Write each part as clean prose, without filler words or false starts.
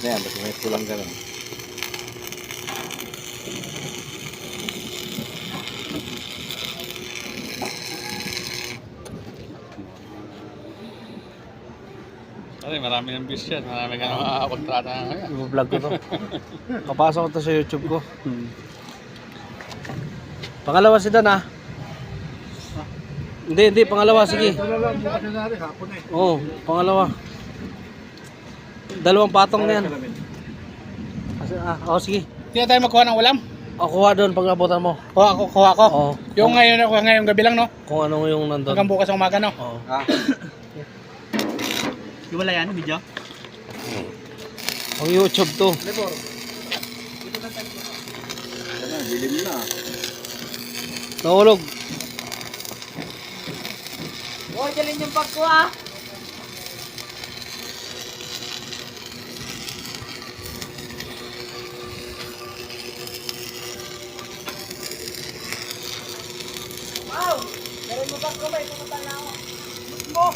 Yan, basta may pulang ganun. Ay, marami ng views yan. Marami ka na kontrata ngayon. I-vlog ko to. Kapasok ko to sa YouTube ko. Pangalawa si Dan ah. Hindi, pangalawa, sige. Oo, pangalawa. Dalawang patong na yan. Sige. Hindi na tayo magkuha ng ulam? O, kuha doon pag nabutan mo. Kuha ko. Oo. Yung ngayong gabi lang, no? Kung ano yung nandun. Hanggang bukas ng umaga, no? Oo. Wala yan, video? Ang YouTube to. Dilim na. Nahulog. Oh, jalin yung bag ko ah. Wow! Jalin mo bag ko ba? Pumunta na ako. Mo!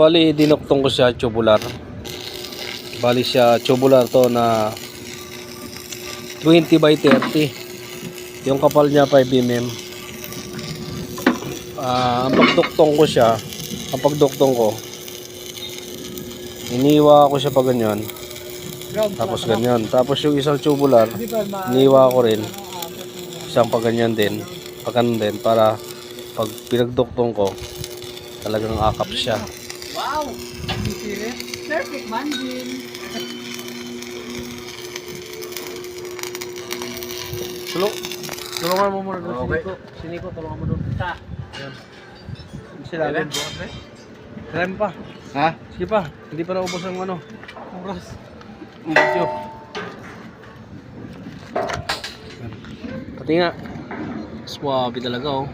Bali, dinuktong ko siya tubular. Bali siya tubular to na 20 by 30. Yung kapal niya 5 mm. Ang pagduktong ko siya, iniwa ko siya pa ganyan. Tapos ganyan. Tapos yung isang tubular, iniwa ko rin. Isang pa ganyan din. Pa ganun din para pag pinagduktong ko, talagang akap siya. Wow! Perfect man din. Tulungan mo muna doon. Okay. Siniko, tulungan mo doon. Ta. Ayan. Sila rin. Kailan pa? Ha? Sige pa. Hindi pa naubos ang ano. Oras. Video. Pati nga. Swabe talaga oh.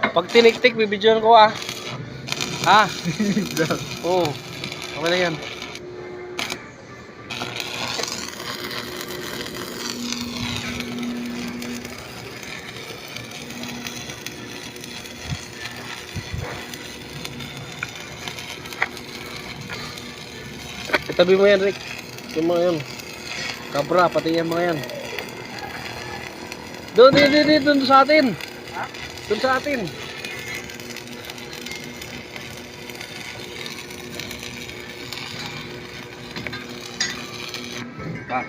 Pag tinik-tik, bibidyoan ko ah. Ha? Oo. Okay na yan. Itabi mo yan, Rick. Yung mga yan. Kabra, pati yan mga yan. Doon sa atin. Doon sa atin. Pa.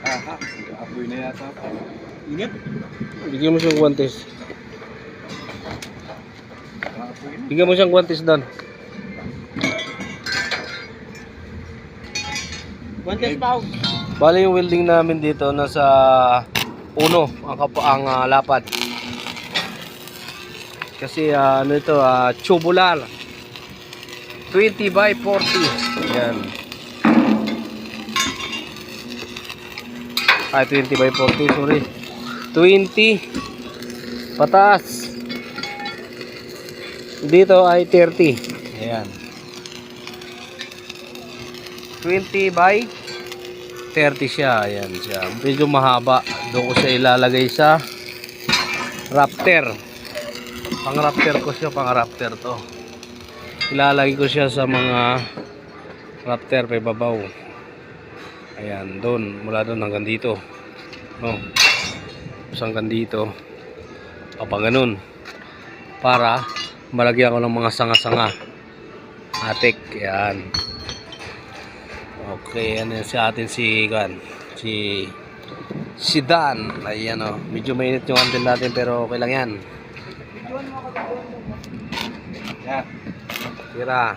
Aha, apoy na yata. Ingat. Bigyan mo siyang guwantes. Apoy na. Bigyan mo siyang guwantes doon. Guantes pa. Bali yung welding namin dito nasa uno ang lapad. Kasi ano ito, tubular. 20 by 40. Yan. 20 by 40, sorry. 20 pataas. Dito ay 30. Ayan. 20 by 30 siya. Ayan siya. Medyo mahaba. Doon ko siya ilalagay sa rafter. Pang rafter ko siya. Pang rafter to. Ilalagay ko siya sa mga rafter pa ibabaw. Ayan. Doon. Mula doon hanggang dito. No. Tapos hanggang dito. Kapag ganun. Para malagyan ko ng mga sanga-sanga. Atik. Ayan. Okay, ano yan si atin si Dan. Ayan o, medyo mainit yung antin natin pero okay lang yan. Yan. Tira.